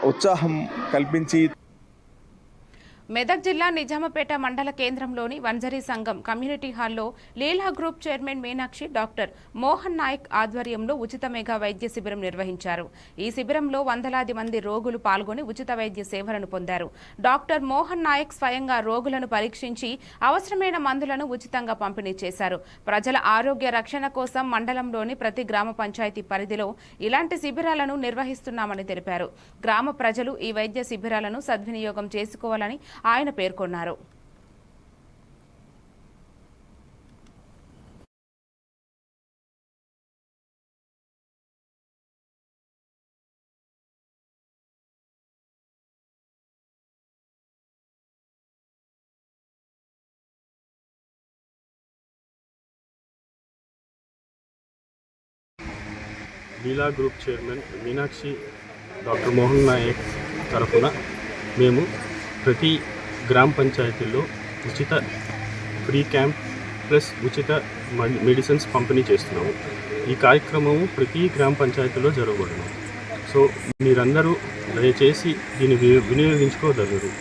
ఉత్సాహం కల్పించి మెదక్ జిల్లా నిజామపేట మండల కేంద్రంలోని వంజరీ సంఘం కమ్యూనిటీ హాల్లో Leela group chairman Meenakshi doctor Mohan Nayak ఆధ్వర్యంలో ఉచిత మెగా వైద్య శిబిరం నిర్వహించారు. ఈ శిబిరంలో వందలాది మంది రోగులు పాల్గొని ఉచిత వైద్య సేవలను పొందారు. డాక్టర్ మోహన్ నాయక్ స్వయంగా రోగులను పరీక్షించి అవసరమైన మందులను ఉచితంగా పంపిణీ చేశారు. ప్రజల ఆరోగ్య రక్షణ కోసం మండలంలోని ప్రతి గ్రామ పంచాయతీ పరిధిలో ఇలాంటి శిబిరాలను నిర్వహిస్తున్నామని తెలిపారు. గ్రామ ప్రజలు ఈ వైద్య శిబిరాలను సద్వినియోగం చేసుకోవాలని ఆయన పేర్కొన్నారు. Leela group chairman Meenakshi doctor Mohan Nayak తరఫున మేము ప్రతి గ్రామ పంచాయతీల్లో ఉచిత ఫ్రీ క్యాంప్ ప్లస్ ఉచిత మెడిసిన్స్ పంపిణీ చేస్తున్నాము. ఈ కార్యక్రమము ప్రతి గ్రామ పంచాయతీలో జరగబడును. సో మీరందరూ దయచేసి దీన్ని వినియోగించుకోగలరు.